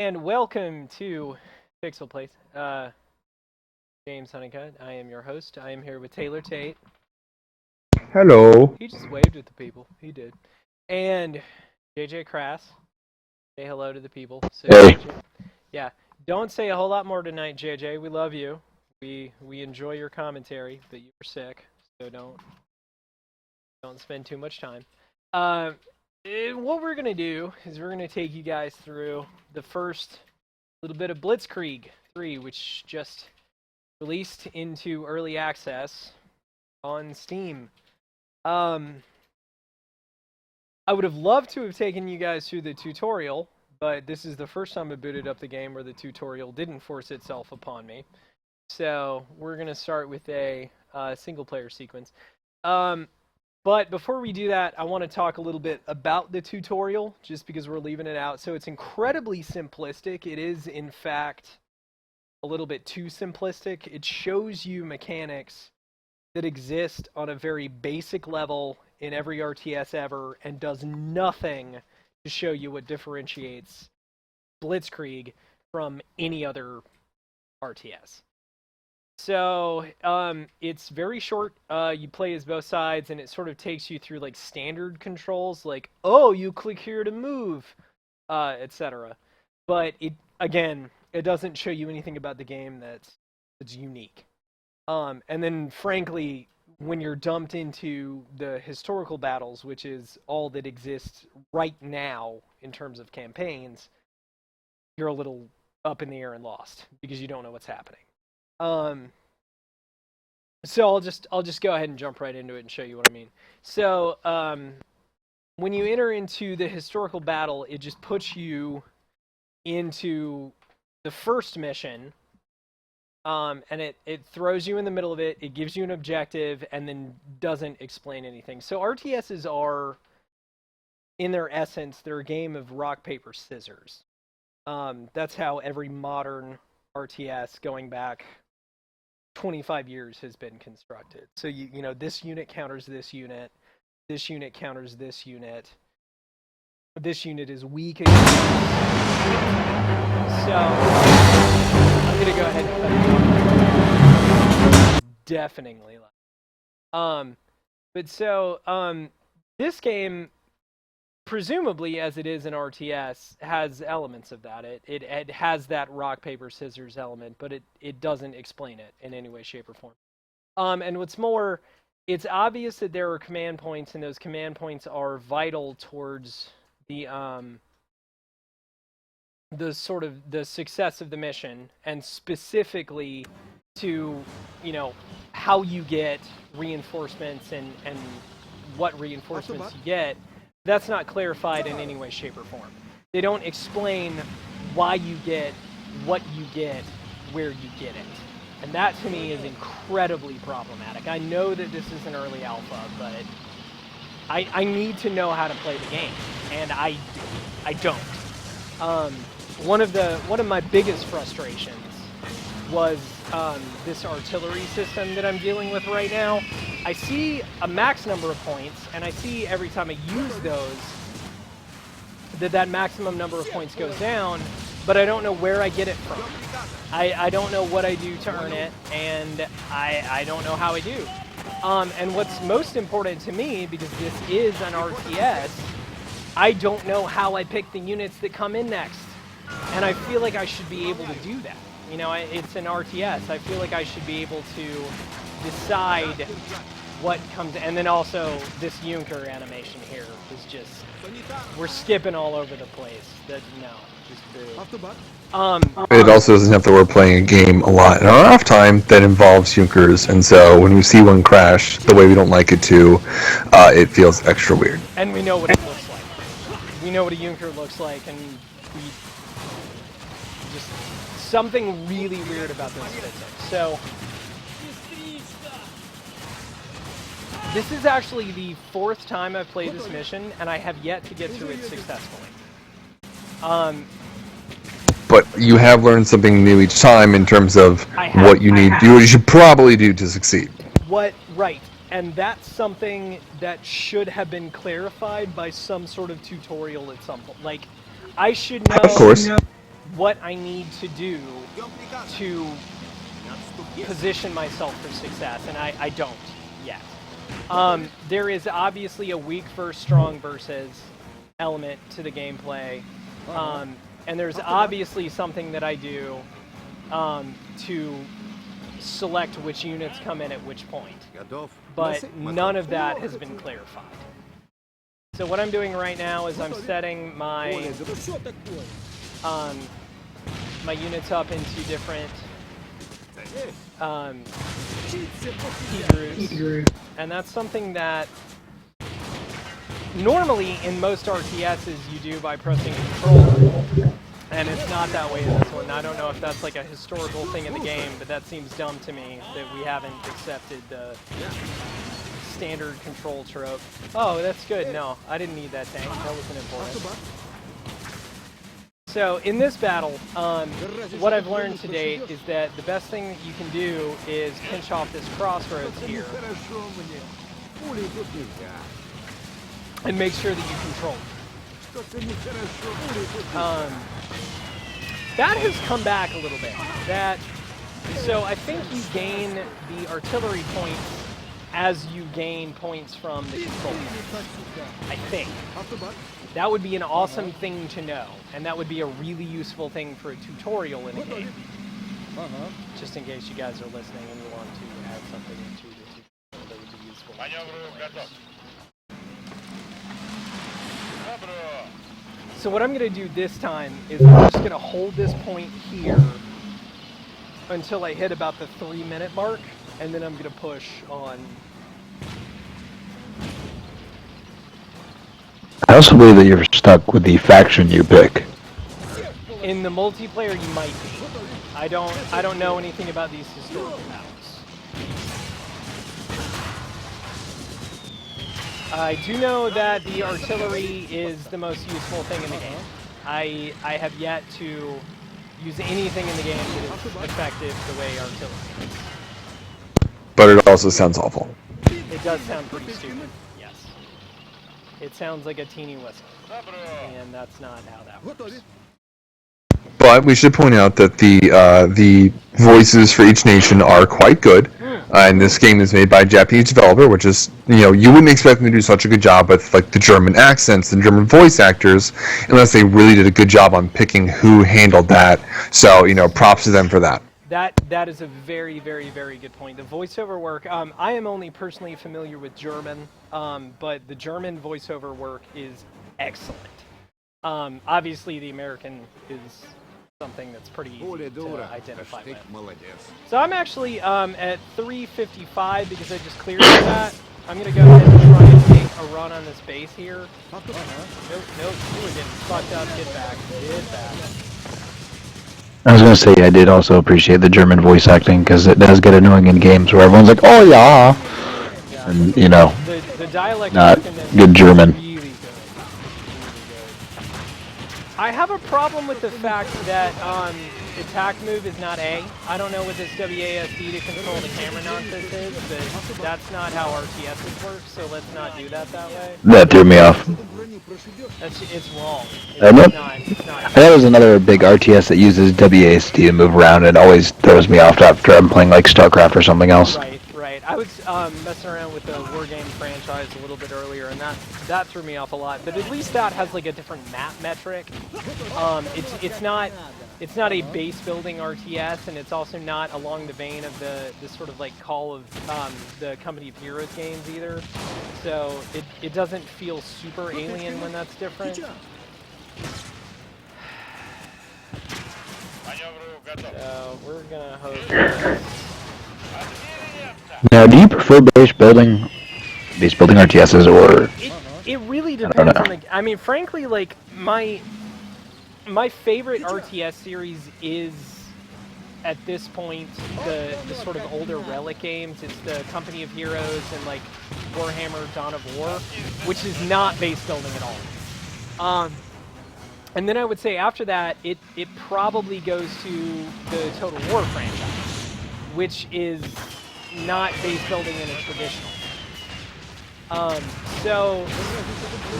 And welcome to PXL Plays. James Honeycutt, I am your host. I am here with Taylor Tate. Hello. He just waved at the people. He did. And JJ Crass. Say hello to the people. Hey. Yeah. Don't say a whole lot more tonight, JJ. We love you. We enjoy your commentary, but you were sick, so don't spend too much time. What we're gonna do is we're gonna take you guys through the first little bit of Blitzkrieg 3, which just released into early access on Steam. I would have loved to have taken you guys through the tutorial, but this is the first time I booted up the game where the tutorial didn't force itself upon me. So we're gonna start with a single player sequence. But before we do that, I want to talk a little bit about the tutorial, just because we're leaving it out. So it's incredibly simplistic. It is, in fact, a little bit too simplistic. It shows you mechanics that exist on a very basic level in every RTS ever and does nothing to show you what differentiates Blitzkrieg from any other RTS. So, it's very short. You play as both sides, and it sort of takes you through, like, standard controls, like, oh, you click here to move, etc. But, again, it doesn't show you anything about the game that's unique. And then, frankly, when you're dumped into the historical battles, which is all that exists right now in terms of campaigns, you're a little up in the air and lost, because you don't know what's happening. So I'll just go ahead and jump right into it and show you what I mean. So when you enter into the historical battle, it just puts you into the first mission, and it throws you in the middle of it. It gives you an objective, and then doesn't explain anything. So RTSs are, in their essence, they're a game of rock, paper, scissors. That's how every modern RTS going back 25 years has been constructed. So you know, this unit counters this unit counters this unit is weak against this. So I'm gonna go ahead and cut it off. Deafeningly loud. But so this game, presumably, as it is an RTS, has elements of that. It has that rock, paper, scissors element, but it doesn't explain it in any way, shape, or form. And what's more, it's obvious that there are command points, and those command points are vital towards the sort of the success of the mission, and specifically to, you know, how you get reinforcements and what reinforcements you get. That's not clarified in any way, shape, or form. They don't explain why you get what you get, where you get it. And that, to me, is incredibly problematic. I know that this is an early alpha, but I need to know how to play the game, and I don't. One of my biggest frustrations was this artillery system that I'm dealing with right now. I see a max number of points, and I see every time I use those that maximum number of points goes down, but I don't know where I get it from. I don't know what I do to earn it, and I don't know how I do. And what's most important to me, because this is an RTS, I don't know how I pick the units that come in next. And I feel like I should be able to do that. You know, it's an RTS. I feel like I should be able to decide what comes, and then also this Junker animation here is just, we're skipping all over the place. Just boo. It also doesn't have that we're playing a game a lot in our off time that involves Junkers, and so when we see one crash the way we don't like it to, it feels extra weird. And we know what it looks like. We know what a Junker looks like, and we just something really weird about this physics. So this is actually the 4th time I've played this mission, and I have yet to get through it successfully. But you have learned something new each time in terms of what you should probably do to succeed. Right. And that's something that should have been clarified by some sort of tutorial at some point. Like, I should know Of course. what I need to do to position myself for success, and I don't yet. There is obviously a weak versus strong versus element to the gameplay, and there's obviously something that I do to select which units come in at which point, but none of that has been clarified. So what I'm doing right now is I'm setting my my units up into different key groups, and that's something that normally in most RTSs you do by pressing control, and it's not that way in this one. I don't know if that's like a historical thing in the game, but that seems dumb to me that we haven't accepted the standard control trope. Oh, that's good. No, I didn't need that tank. That wasn't important. So in this battle, what I've learned to date is that the best thing that you can do is pinch off this crossroads here and make sure that you control it. That has come back a little bit. So I think you gain the artillery points as you gain points from the control. I think. That would be an awesome thing to know, and that would be a really useful thing for a tutorial in a game. Just in case you guys are listening and you want to add something into the tutorial that would be useful. So what I'm going to do this time is I'm just going to hold this point here until I hit about the 3-minute mark, and then I'm going to push on. I also believe that you're stuck with the faction you pick. In the multiplayer, you might be. I don't know anything about these historical battles. I do know that the artillery is the most useful thing in the game. I have yet to use anything in the game that is effective the way artillery is. But it also sounds awful. It does sound pretty stupid. It sounds like a teeny whistle, and that's not how that works. But we should point out that the voices for each nation are quite good. And this game is made by a Japanese developer, which is, you wouldn't expect them to do such a good job with like the German accents and German voice actors, unless they really did a good job on picking who handled that. So, props to them for that. That is a very, very, very good point. The voiceover work, I am only personally familiar with German, but the German voiceover work is excellent. Obviously, the American is something that's pretty easy to identify with. So I'm actually at 3:55 because I just cleared that. I'm going to go ahead and try and take a run on this base here. Nope, you were getting fucked up. Get back. Get back. I was going to say I did also appreciate the German voice acting because it does get annoying in games where everyone's like, oh yeah, and the dialect not good German. Really good. I have a problem with the fact that attack move is not A. I don't know what this WASD to control the camera nonsense is, but that's not how RTSs work, so let's not do that way. That threw me off. It's wrong. It's not. That was another big RTS that uses WASD to move around. It always throws me off after I'm playing like StarCraft or something else. Right. I was messing around with the Wargame franchise a little bit earlier, and that threw me off a lot. But at least that has like a different map metric. It's not a base building RTS, and it's also not along the vein of the sort of like Call of the Company of Heroes games either. So it doesn't feel super alien when that's different. So we're gonna hope. Now, do you prefer base building RTSs or? It really depends on the. I mean, frankly, like my favorite RTS series is, at this point, the sort of older Relic games. It's the Company of Heroes and like Warhammer Dawn of War, which is not base building at all. And then I would say after that, it probably goes to the Total War franchise, which is not base building in a traditional. So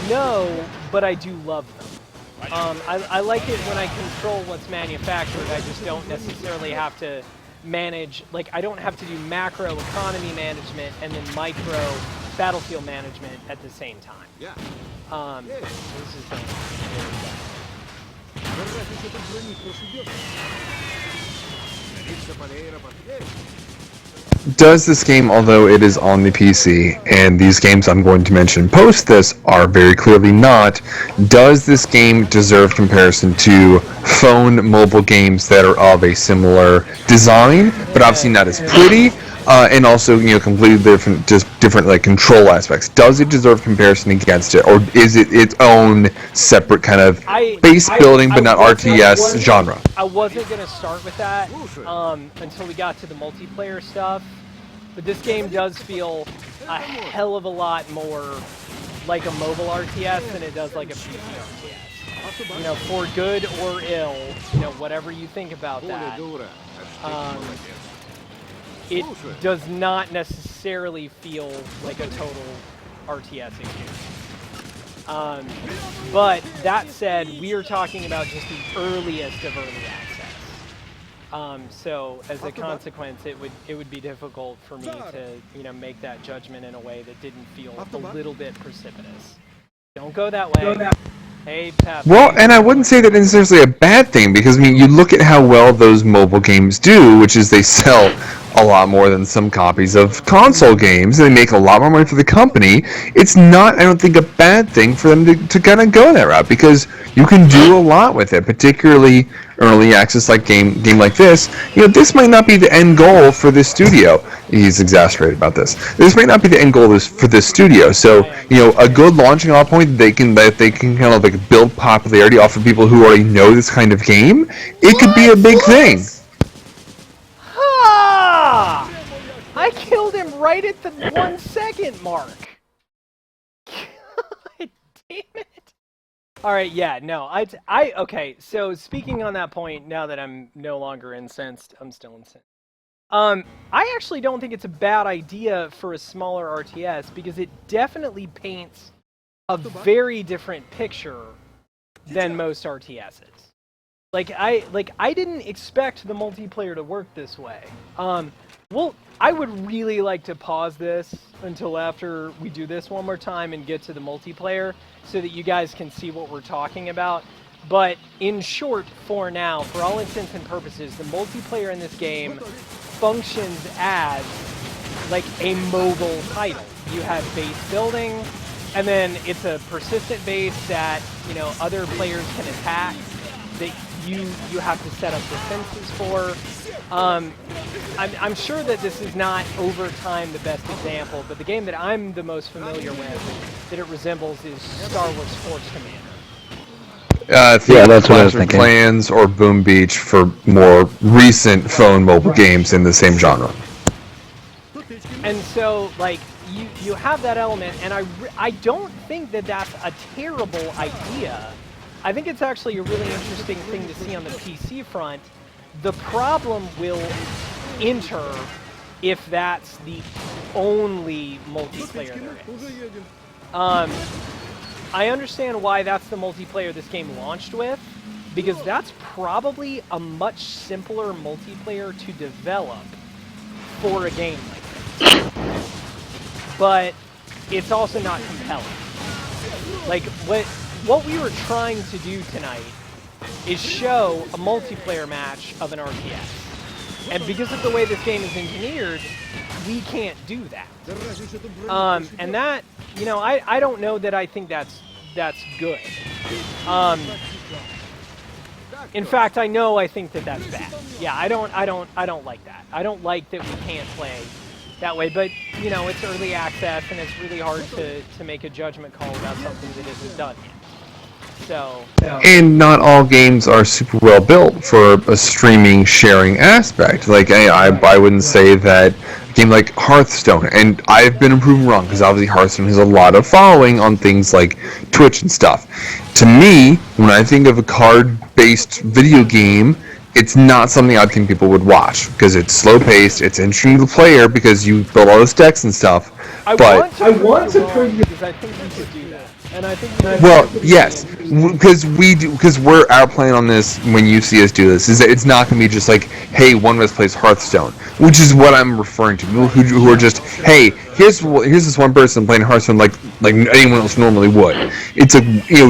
no, but I do love them. I like it when I control what's manufactured. I just don't necessarily have to manage, like, I don't have to do macro economy management and then micro battlefield management at the same time. Yeah. This is Does this game, although it is on the PC, and these games I'm going to mention post this are very clearly not, does this game deserve comparison to phone mobile games that are of a similar design, but obviously not as pretty, and also, you know, completely different, just different, like, control aspects? Does it deserve comparison against it, or is it its own separate kind of base building but not RTS genre? I wasn't going to start with that until we got to the multiplayer stuff, but this game does feel a hell of a lot more like a mobile RTS than it does like a PC RTS. You know, for good or ill, you know, whatever you think about that, it does not necessarily feel like a total RTS experience. But that said, we are talking about just the earliest of early access. So as a consequence, it would be difficult for me to, you know, make that judgment in a way that didn't feel a little bit precipitous. Don't go that way. Hey, Pep. Well, and I wouldn't say that it's necessarily a bad thing, because, I mean, you look at how well those mobile games do, which is they sell a lot more than some copies of console games, and they make a lot more money for the company. It's not, I don't think, a bad thing for them to kind of go that route, because you can do a lot with it, particularly early access like game like this. You know, this might not be the end goal for this studio. He's exasperated about this. This might not be the end goal for this studio. So, you know, a good launching off point that they can kind of like build popularity off of people who already know this kind of game. It could be a big thing. Ah! I killed him right at the 1 second mark. God damn it. All right, yeah, no, okay, so speaking on that point, now that I'm no longer incensed, I'm still incensed. I actually don't think it's a bad idea for a smaller RTS, because it definitely paints a very different picture than most RTSs. Like I didn't expect the multiplayer to work this way. Well, I would really like to pause this until after we do this one more time and get to the multiplayer, so that you guys can see what we're talking about. But in short, for now, for all intents and purposes, the multiplayer in this game functions as like a mobile title. You have base building, and then it's a persistent base that, you know, other players can attack, that you have to set up defenses for. I'm sure that this is not over time the best example, but the game that I'm the most familiar with that it resembles is Star Wars Force Commander. Yeah, that's what I was thinking. Plans or Boom Beach for more recent phone mobile games in the same genre. And so, like, you have that element, and I don't think that that's a terrible idea. I think it's actually a really interesting thing to see on the PC front. The problem will enter if that's the only multiplayer there is. I understand why that's the multiplayer this game launched with, because that's probably a much simpler multiplayer to develop for a game like this. But it's also not compelling. Like, what we were trying to do tonight is show a multiplayer match of an RTS. And because of the way this game is engineered, we can't do that. And that, you know, I don't know that I think that's good. In fact, I think that that's bad. Yeah, I don't like that. I don't like that we can't play that way, but, you know, it's early access, and it's really hard to make a judgment call about something that isn't done yet. So. And not all games are super well built for a streaming sharing aspect. Like, I wouldn't say that a game like Hearthstone, and I've been proven wrong, because obviously Hearthstone has a lot of following on things like Twitch and stuff. To me, when I think of a card-based video game, it's not something I think people would watch, because it's slow-paced, it's interesting to the player because you build all those decks and stuff. I want to prove you, because I think we could do that. And I think well, yes, because we're outplaying on this when you see us do this, is that it's not going to be just like, hey, one of us plays Hearthstone, which is what I'm referring to. People who are just, hey, here's this one person playing Hearthstone like anyone else normally would. It's a,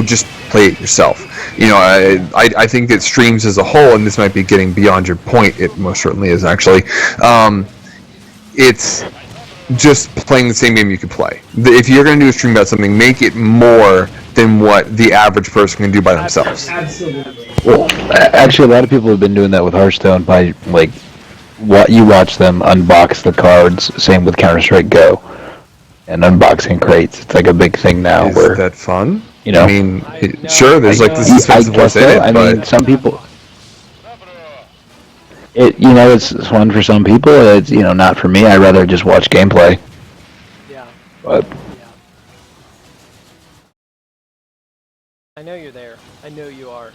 just play it yourself. I think that streams as a whole, and this might be getting beyond your point, it most certainly is actually, it's just playing the same game you could play. If you're going to do a stream about something, make it more than what the average person can do by themselves. Absolutely. Well, actually, a lot of people have been doing that with Hearthstone by, like, what you watch them unbox the cards. Same with Counter-Strike Go and unboxing crates. It's like a big thing now. Is that fun? I mean, sure, there's like the suspense of what's in it, I but mean, some people. It's fun for some people. It's not for me. I'd rather just watch gameplay. Yeah. But I know you're there. I know you are.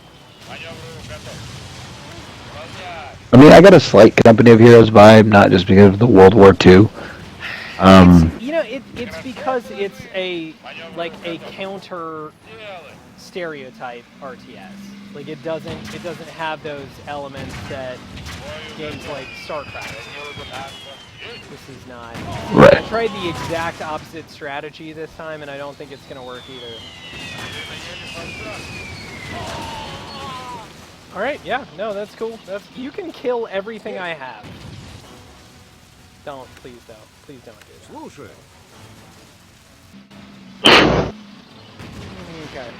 I mean, I got a slight Company of Heroes vibe, not just because of the World War II. It's because it's a counter stereotype RTS. Like it doesn't have those elements that games like StarCraft. This is not. Right. I tried the exact opposite strategy this time, and I don't think it's gonna work either. All right, yeah, no, that's cool. You can kill everything I have. Please don't do that. Okay.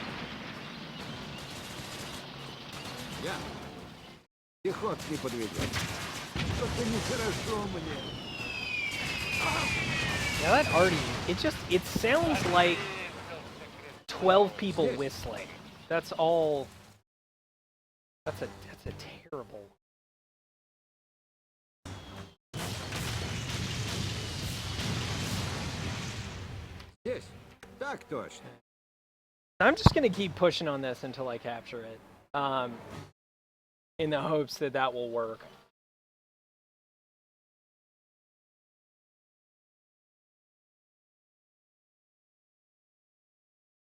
Now that arty, it sounds like 12 people whistling. That's all. That's a terrible. Yes, так точно. I'm just gonna keep pushing on this until I capture it, in the hopes that will work.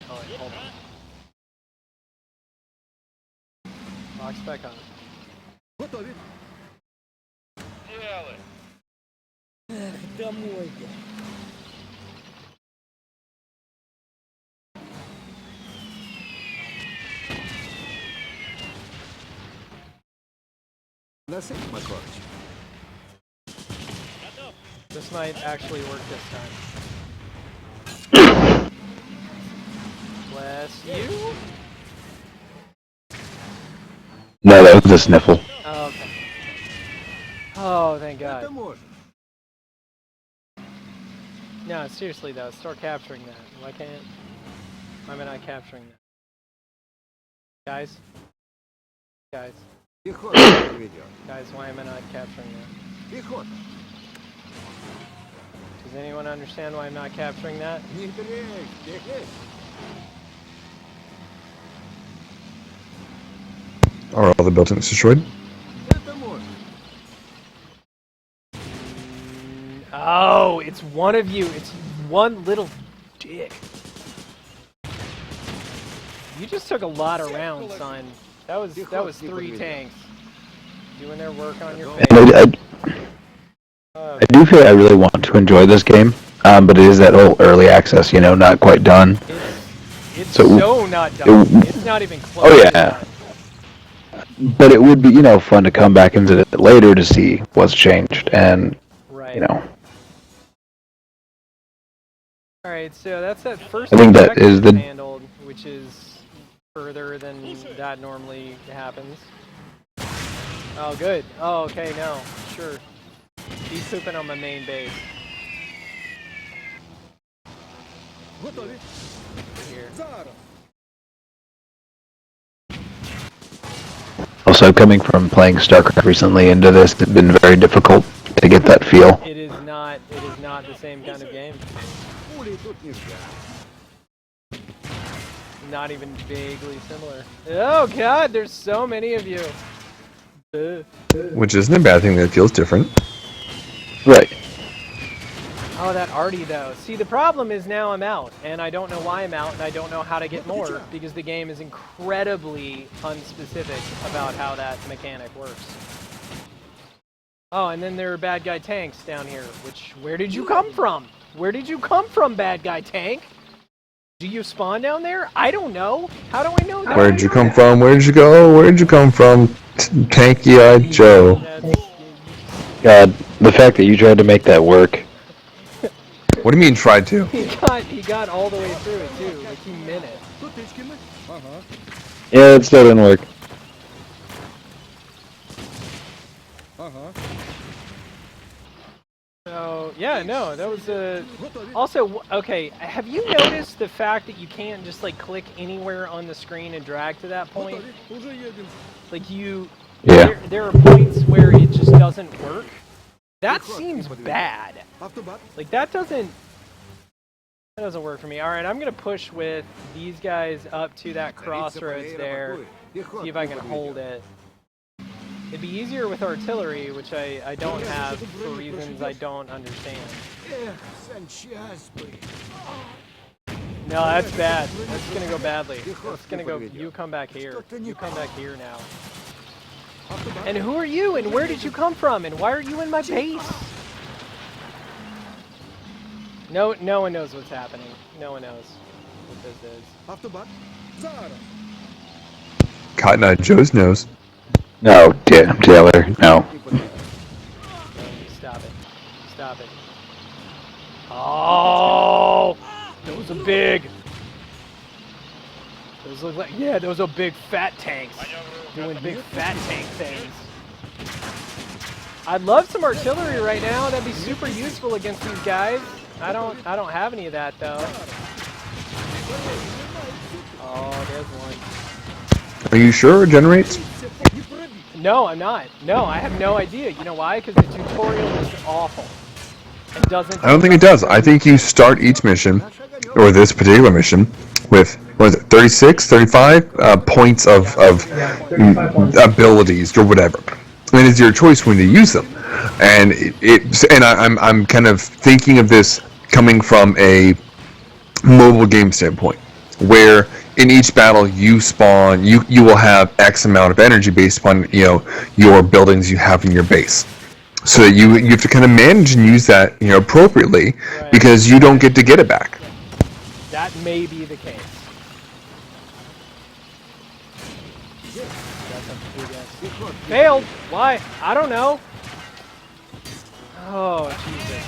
Oh, wait, hold on. Box back on. Готові. Эх, домой я. Насип, Макарыч. This might actually work this time. Bless you. No, that was a sniffle. Oh, okay. Oh, thank God. Это можно. No, seriously though, start capturing that. Why am I not capturing that? Guys? Пехота ведет. Guys, why am I not capturing that? Пехота. Does anyone understand why I'm not capturing that? Не дрейф, бегай. are all the buildings destroyed? Это можно. Oh, it's one of you. It's one little dick. You just took a lot of rounds, son. That was 3 tanks doing their work on your face. I do feel like I really want to enjoy this game, but it is that whole early access, not quite done. It's so not done. It's not even close. Oh yeah. But it would be, fun to come back into it later to see what's changed, and right. Alright, so that's that first I think that is the handled, which is further than that normally happens. Oh, good. Oh, okay, no. Sure. He's pooping on my main base. Готові. Here. Зараз. Also, coming from playing StarCraft recently into this, it's been very difficult to get that feel. It is not the same kind of game. Пулей тут нельзя. Not even vaguely similar. Oh god, there's so many of you. Which isn't a bad thing that it feels different. Right. Oh, that arty though. See, the problem is now I'm out, and I don't know why I'm out, and I don't know how to get more, because the game is incredibly unspecific about how that mechanic works. Oh, and then there are bad guy tanks down here, where did you come from? Where did you come from, bad guy tank? Do you spawn down there? I don't know. How do I know that? Where did you come from? Where did you go? Where did you come from, Tanky-eyed Joe? God, the fact that you tried to make that work. What do you mean tried to? He got all the way through it too. Like he meant it. Yeah, it still didn't work. So yeah, no, that was also, okay, have you noticed the fact that you can't just like click anywhere on the screen and drag to that point? Like Yeah. there are points where it just doesn't work. That seems bad. Like that doesn't work for me. All right, I'm gonna push with these guys up to that crossroads there. See if I can hold it. It'd be easier with artillery, which I don't have for reasons I don't understand. No, that's bad. That's gonna go badly. That's gonna go. You come back here. You come back here now. And who are you? And where did you come from? And why are you in my base? No one knows what's happening. No one knows what this is. Cotton Eye Joe's nose. No, Taylor, no. Stop it. Stop it. Oh! Those are big. Those look like, yeah, those are big fat tanks. Doing big fat tank things. I'd love some artillery right now. That'd be super useful against these guys. I don't have any of that though. Oh, there's one. Are you sure it generates? No, I'm not. No, I have no idea. You know why? Because the tutorial is awful. It doesn't. I don't think it does. I think you start each mission, or this particular mission, with, what is it, 36, 35 points of abilities or whatever. And it's your choice when to use them. And I'm kind of thinking of this coming from a mobile game standpoint, where in each battle you spawn, you will have X amount of energy based upon your buildings you have in your base. So that you have to kind of manage and use that appropriately, Right. because you don't get to get it back. That may be the case. Failed. Why? I don't know. Oh Jesus.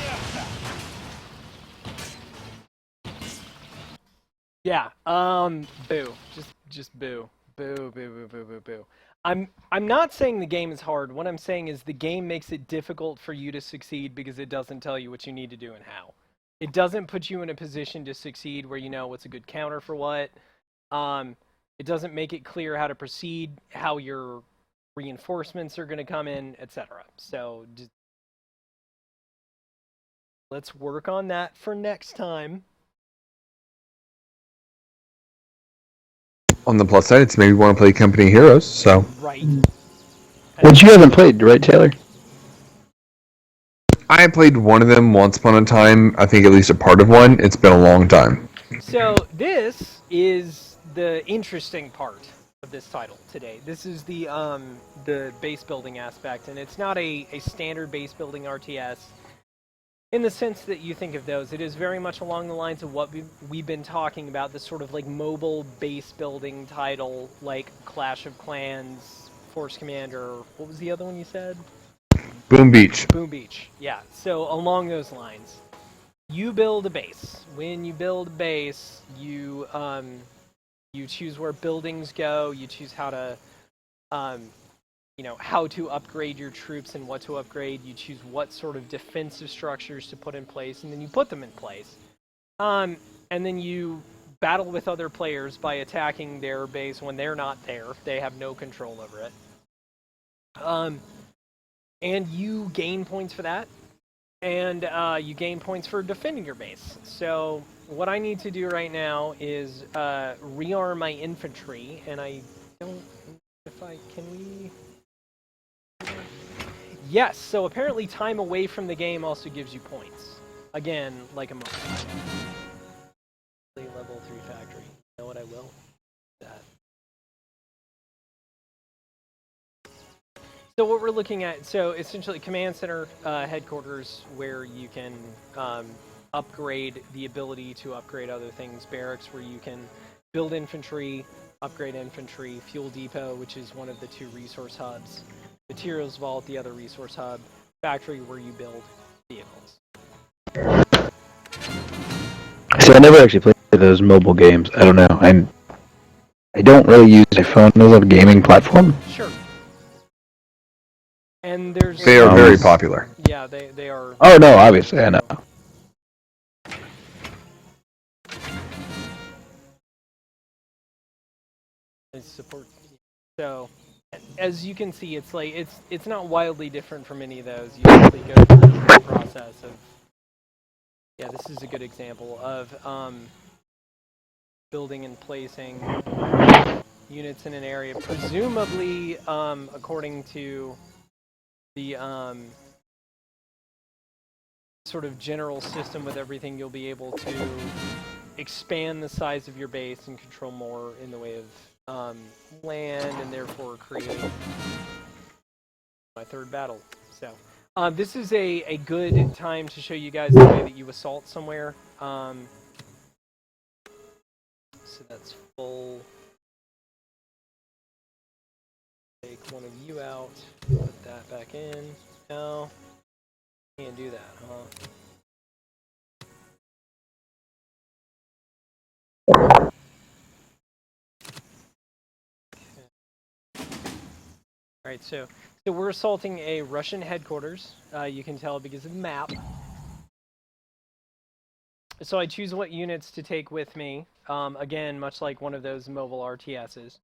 Yeah. Boo. Just boo. Boo. Boo. Boo. Boo. Boo. Boo. I'm not saying the game is hard. What I'm saying is the game makes it difficult for you to succeed because it doesn't tell you what you need to do and how. It doesn't put you in a position to succeed where you know what's a good counter for what. It doesn't make it clear how to proceed, how your reinforcements are going to come in, etc. So just, let's work on that for next time. On the plus side, it's maybe you want to play Company Heroes, so. Right. Which you haven't played, right, Taylor? I played one of them once upon a time. I think at least a part of one. It's been a long time. So this is the interesting part of this title today. This is the base building aspect, and it's not a standard base building RTS in the sense that you think of those. It is very much along the lines of what we've been talking about, this sort of like mobile base building title, like Clash of Clans, Force Commander. What was the other one you said? Boom Beach. Boom Beach. Yeah. So along those lines, you build a base. When you build a base, you choose where buildings go. You choose how to, how to upgrade your troops and what to upgrade. You choose what sort of defensive structures to put in place, and then you put them in place. And then you battle with other players by attacking their base when they're not there. They have no control over it. And you gain points for that. And you gain points for defending your base. So what I need to do right now is rearm my infantry, and I don't if I can we. Yes, so apparently time away from the game also gives you points. again, like a mobile. Level 3 factory. You know what I will? That. So what we're looking at, so essentially command center headquarters where you can upgrade the ability to upgrade other things. Barracks where you can build infantry, upgrade infantry. Fuel depot, which is one of the 2 resource hubs. Materials vault, the other resource hub. Factory where you build vehicles. See, I never actually played those mobile games. I don't know. I don't really use my phone as a gaming platform. Sure. And there's... They are very popular. Yeah, they are... Oh, no, obviously, I know. They support... So, as you can see, it's like, it's not wildly different from any of those. You simply go through the process of... Yeah, this is a good example of building and placing units in an area, presumably according to the sort of general system with everything, you'll be able to expand the size of your base and control more in the way of land, and therefore create my 3rd battle. So this is a good time to show you guys the way that you assault somewhere. So that's full. Take one of you out, put that back in. No, can't do that, huh? Alright, so we're assaulting a Russian headquarters. You can tell because of the map. So I choose what units to take with me. Again, much like one of those mobile RTSs.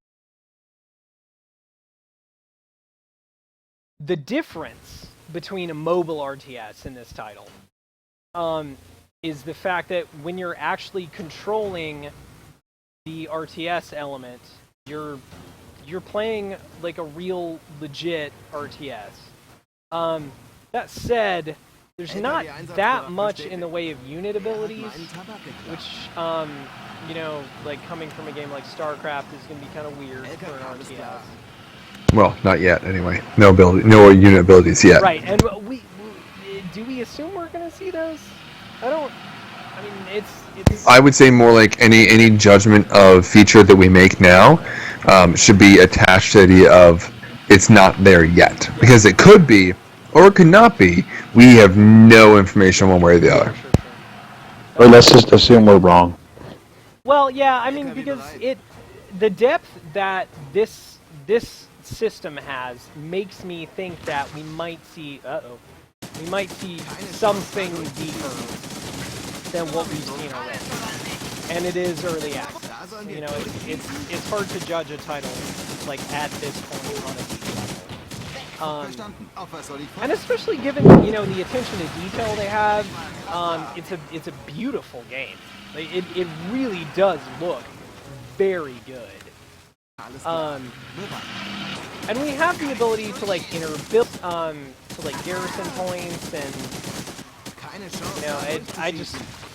The difference between a mobile RTS and this title is the fact that when you're actually controlling the RTS element, you're playing like a real legit RTS. That said, there's not that much in the way of unit abilities, which, you know, like coming from a game like StarCraft is going to be kind of weird for an RTS. Well, not yet, anyway. No unit abilities yet. Right, and do we assume we're going to see those? I mean, it's... I would say more like any judgment of feature that we make now should be attached to the idea of it's not there yet. Because it could be, or it could not be. We have no information one way or the other. Sure. Or let's just assume we're wrong. Well, yeah, I mean, because the depth that this system has makes me think that we might see something deeper than what we've seen already. And it is early access. You know, it's hard to judge a title like at this point on a deep level. And especially given, you know, the attention to detail they have, it's a beautiful game. Like, it really does look very good. And we have the ability to like build to like garrison points, and you know,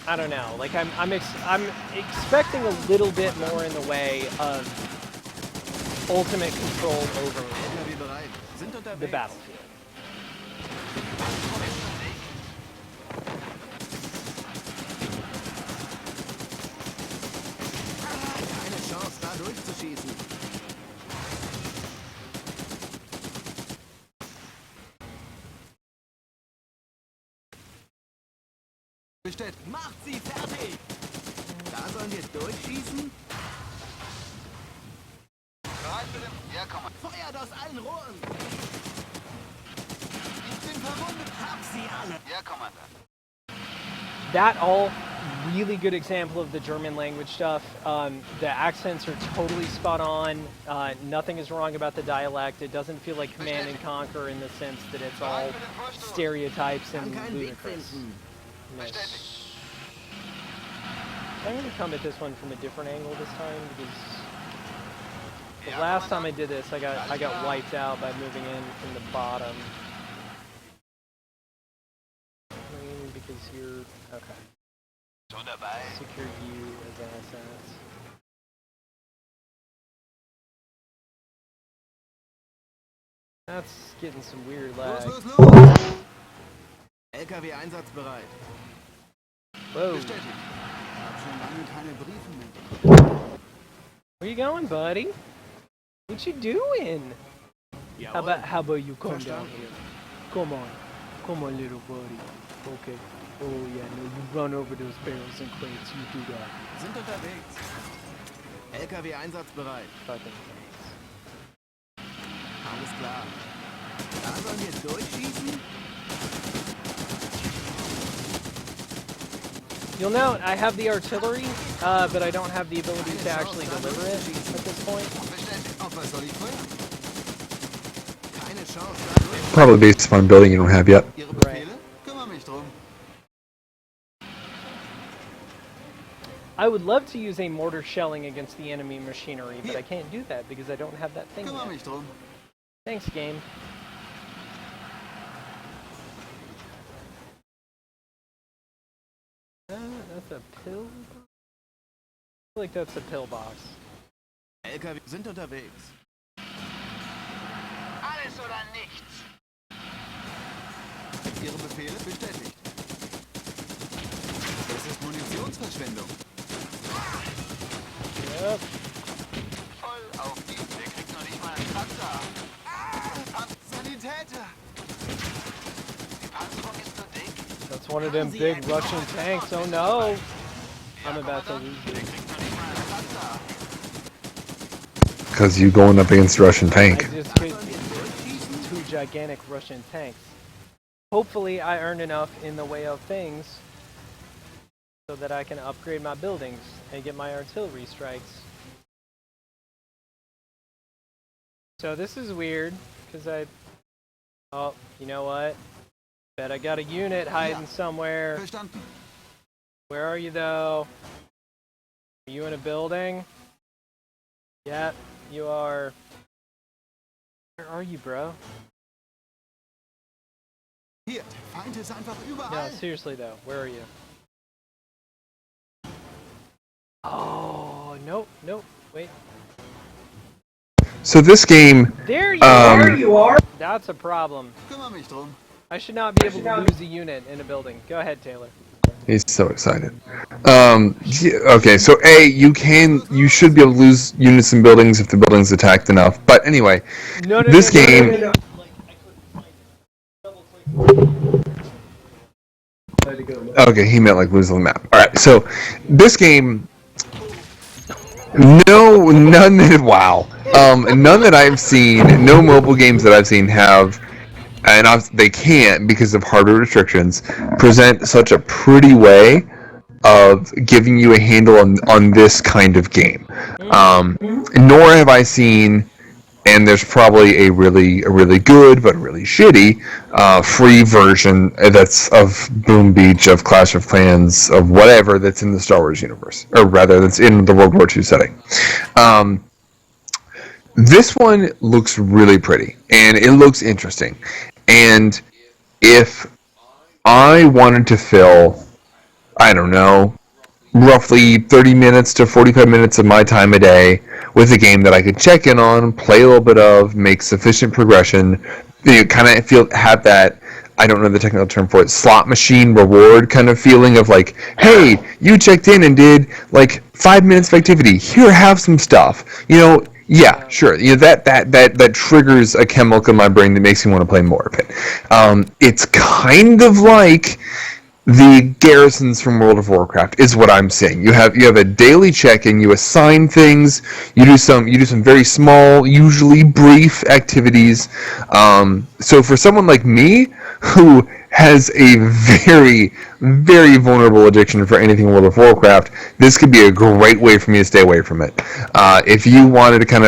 I don't know. Like I'm expecting a little bit more in the way of ultimate control over the battlefield. Macht sie fertig! Da sollen wir durchschießen? Feuert aus allen Rohren! Ich bin verwundet! Hab sie alle! Ja, Kommandant. That all really good example of the German language stuff. The accents are totally spot on. Nothing is wrong about the dialect. It doesn't feel like Command and Conquer in the sense that it's all stereotypes and ludicrous. I'm going to come at this one from a different angle this time, because the last time I did this, I got wiped out by moving in from the bottom. Because you're... Okay. Secure you as assets. That's getting some weird lag. Los, los, los! LKW einsatzbereit. Whoa. Bestätigt. Hab schon lange keine Briefe mehr. Where you going, buddy? What you doing? How about you come down here? Come on, little buddy. Okay. Oh yeah, no, you run over those barrels and crates. You do that. Sind unterwegs. LKW einsatzbereit. Fucking thanks. Alles klar. Da sollen wir durchschießen? You'll note I have the artillery, but I don't have the ability to actually deliver it at this point. Bestätigt. Auf was soll ich feuern? Keine Chance, da durch. Probably based upon a building you don't have yet. Ihre Befehle? Kümmere mich drum. I would love to use a mortar shelling against the enemy machinery, but I can't do that because I don't have that thing Kümmere yet. mich drum. Thanks, game. That's a pill? I feel like that's a pillbox. LKW sind unterwegs. Alles oder nichts. Ihre Befehle bestätigt. Das ist Munitionsverschwendung. Yep. Voll auf die. Der kriegt noch nicht mal einen Panzer. Sanitäter! Die Panzerung ist so dick. That's one of them big Russian tanks. Oh no! I'm about to lose Der it. kriegt noch nicht mal einen Panzer. Because you going up against a Russian I tank. just hit two gigantic Russian tanks. Hopefully I earned enough in the way of things so that I can upgrade my buildings and get my artillery strikes. So this is weird, because oh, you know what? Bet I got a unit hiding somewhere. Verstanden. Where are you though? Are you in a building? Yeah, you are. Where are you, bro? Hier, der Feind ist einfach No, überall. seriously though, where are you? Oh, nope, wait. So this game, There you are! That's a problem. Kümmere mich drum. I should not be able to lose a unit in a building. Go ahead, Taylor. he's so excited. Okay, so you should be able to lose units in buildings if the building's attacked enough. But anyway, No, this game. Okay, he meant like losing the map. All right, so this game. None that I've seen, no mobile games that I've seen have, and they can't because of hardware restrictions, present such a pretty way of giving you a handle on this kind of game. Nor have I seen, and there's probably a really good but really shitty free version that's of Boom Beach, of Clash of Clans, of whatever that's in the Star Wars universe, or rather that's in the World War II setting. This one looks really pretty, and it looks interesting. And if I wanted to fill, I don't know, roughly 30 minutes to 45 minutes of my time a day with a game that I could check in on, play a little bit of, make sufficient progression, kind of have that, I don't know the technical term for it, slot machine reward kind of feeling of like, hey, you checked in and did like 5 minutes of activity. Here, have some stuff. Yeah, sure. That triggers a chemical in my brain that makes me want to play more of it. It's kind of like the garrisons from World of Warcraft is what I'm saying. You have a daily check-in. You assign things. You do some very small, usually brief activities. So for someone like me who has a very, very vulnerable addiction for anything World of Warcraft, this could be a great way for me to stay away from it. If you wanted to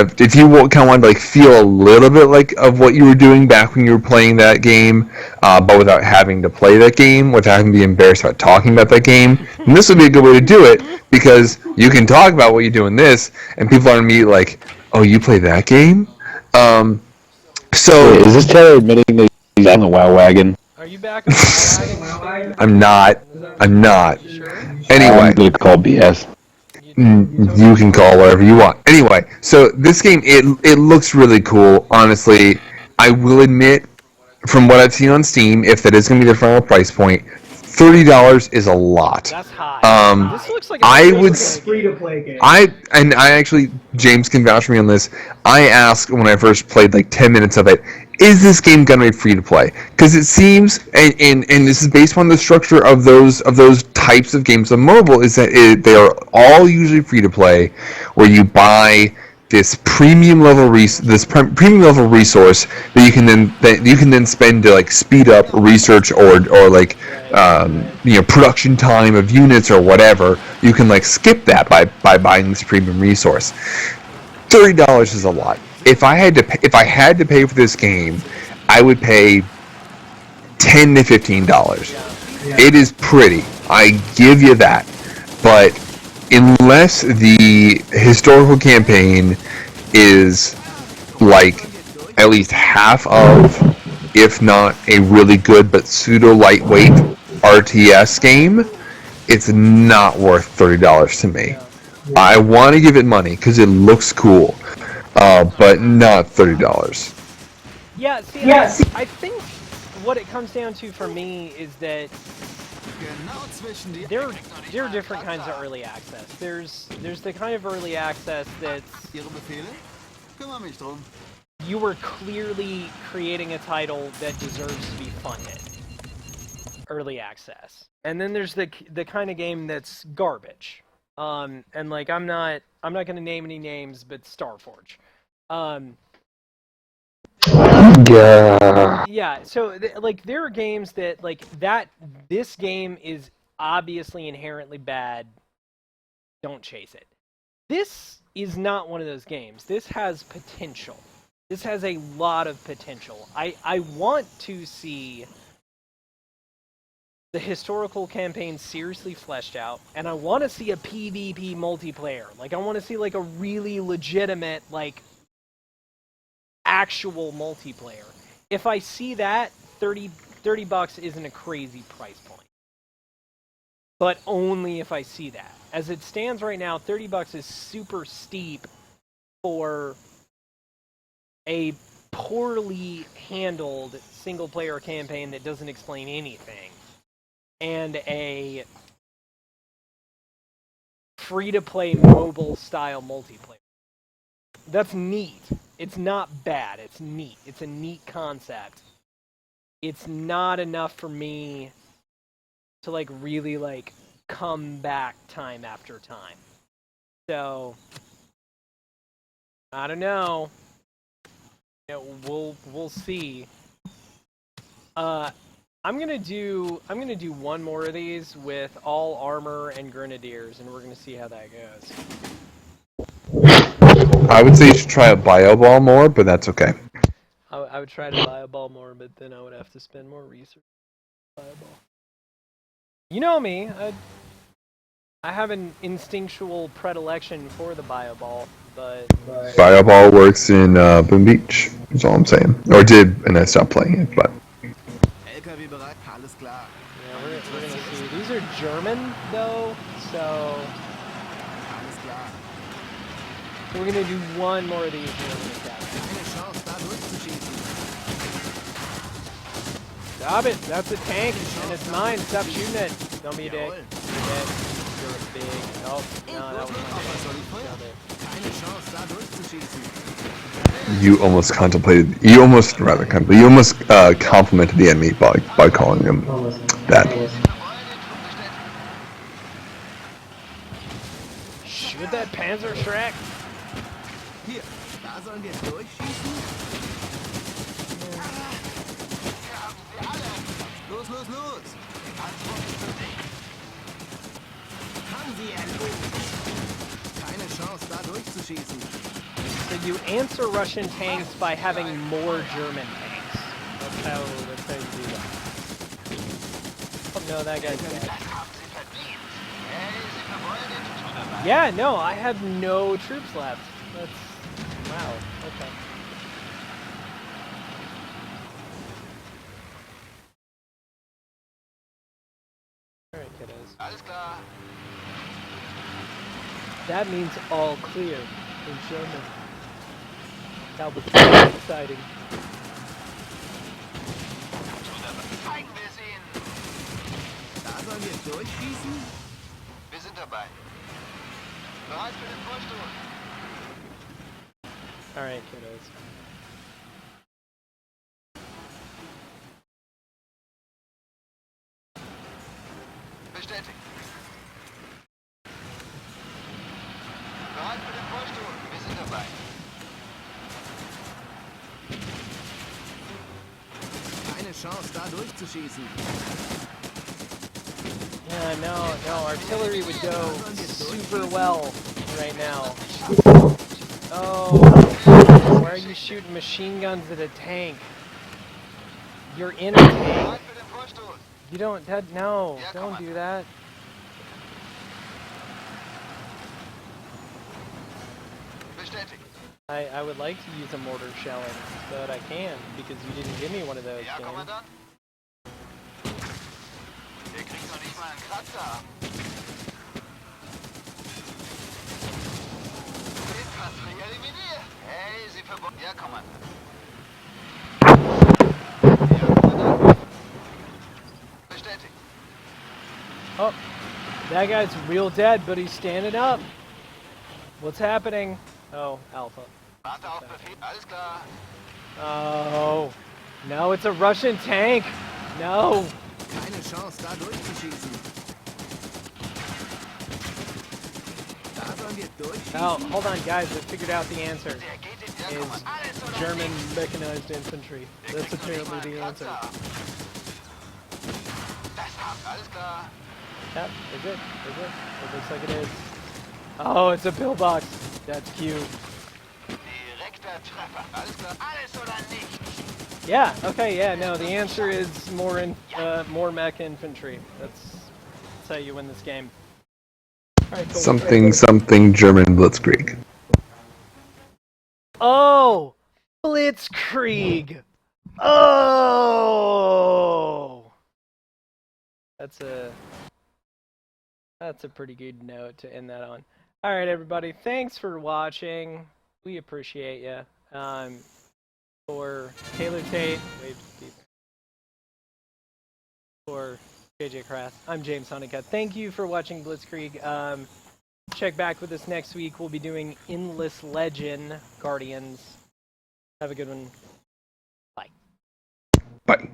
like feel a little bit like of what you were doing back when you were playing that game, but without having to play that game, without having to be embarrassed about talking about that game, then this would be a good way to do it, because you can talk about what you do in this, and people aren't immediately like, oh, you play that game? Wait, is this Taylor admitting that he's on the WoW wagon? Are you back on the I'm not. I'm not. Sure. Anyway. I'm gonna call BS. You can call whatever you want. Anyway, so this game, it looks really cool. Honestly, I will admit, from what I've seen on Steam, if that is going to be the final price point, $30 is a lot. That's high. This looks like a I would. free-to-play game. I actually, James can vouch for me on this. I asked when I first played like 10 minutes of it, is this game gonna be free to play? Because it seems, and this is based on the structure of those types of games on mobile, is that they are all usually free to play, where you buy this premium level premium level resource that you can then spend to like speed up research or like production time of units or whatever. You can like skip that by buying this premium resource. $30 is a lot. If I had to pay for this game, I would pay $10 to $15. It is pretty. I give you that. But unless the historical campaign is like at least half of, if not a really good but pseudo lightweight RTS game, it's not worth $30 to me. I want to give it money because it looks cool, but not $30. Yeah, see, I think what it comes down to for me is that there are different kinds of early access. There's the kind of early access that's Ihre Befehle? Kümmere mich drum. you were clearly creating a title that deserves to be funded. Early access. And then there's the kind of game that's garbage. And like I'm not going to name any names, but Starforge. Yeah, so like there are games that like this game is obviously inherently bad. Don't chase it. This is not one of those games. This has potential. This has a lot of potential. I want to see the historical campaign seriously fleshed out, and I want to see a PvP multiplayer. Like, I want to see, like, a really legitimate, like, actual multiplayer. If I see that, $30 isn't a crazy price point. But only if I see that. As it stands right now, $30 is super steep for a poorly handled single-player campaign that doesn't explain anything. And a free-to-play mobile-style multiplayer. That's neat. It's not bad. It's neat. It's a neat concept. It's not enough for me to, like, really, like, come back time after time. So, I don't know. We'll see. I'm gonna do one more of these with all armor and grenadiers, and we're gonna see how that goes. I would say you should try a bio ball more, but that's okay. I would try to buy a ball more, but then I would have to spend more research to buy a ball. You know me, I have an instinctual predilection for the bio ball, but Bio ball works in Boom Beach. That's all I'm saying. Or did, and I stopped playing it, but. LKW bereit, alles klar. yeah, we're gonna see. These are German though, so Alles klar. we're gonna do one more of these. And we're gonna cap it. Keine Chance, da durchzuschießen. Stop it! That's a tank, and it's mine. Stop shooting it. Don't be a dick. You're dead. You're a big. Oh, no, that was my Was soll tank. ich feuern? Stop it. Keine Chance, da durchzuschießen. You almost complimented the enemy by calling him that. Shoot that Panzer Shrek. Hier, da sollen wir durchschießen. Los, los, los! Haben Sie erledigt! Keine Chance, da durchzuschießen. So you answer Russian tanks by having more German tanks. That's how you do that. Oh no, that guy's dead. Yeah, no, I have no troops left. That's wow. Okay. kiddos. Alles klar. That means all clear in German. That was very exciting. Zeigen wir es ihnen. Da sollen wir durchschießen? Wir sind dabei. Bereit für den Vorstoß. Alright, kiddos. Bestätigt. Bereit für den Vorstoß. Wir sind dabei. Keine Chance, da durchzuschießen. Yeah, no, artillery would go super well right now. Oh, why are you shooting machine guns at a tank? You're in a tank. Bereit für den Vorstoß. You don't, no, Yeah, don't come do on. that. Bestätigt. I would like to use a mortar shelling, but I can't because you didn't give me one of those, Ja, game. Kommandant. Ihr kriegt noch nicht mal einen Kratzer ab. Infanterie eliminiert. Hey, Sie verbunden. Ja, Kommandant. Ja, Kommandant. Bestätigt. Oh, that guy's real dead, but he's standing up. What's happening? Oh, Alpha. Warte auf Befehl. Alles klar. Oh, no, it's a Russian tank. No. Keine Chance, da durchzuschießen. Da sollen wir durchschießen? Oh, hold on, guys. I figured out the answer. Der geht in. Ja, Is Kommandant. Alles oder German nichts. mechanized infantry. Ihr That's kriegt noch nicht mal apparently the einen answer. Kratzer ab. Das habt. Alles klar. Yep, is it? Is it? It looks like it is. Oh, it's a pillbox. That's cute. Direkter Treffer. Alles klar. Alles oder nichts. Yeah. Okay. Yeah. No, the answer is more mech infantry. That's how you win this game. All right, cool. Something German Blitzkrieg. Oh, Blitzkrieg. Oh, that's a pretty good note to end that on. All right, everybody. Thanks for watching. We appreciate you. For Taylor Tate, wave to people. For JJ Crass, I'm James Honecutt. Thank you for watching Blitzkrieg. Check back with us next week. We'll be doing Endless Legend Guardians. Have a good one. Bye. Bye.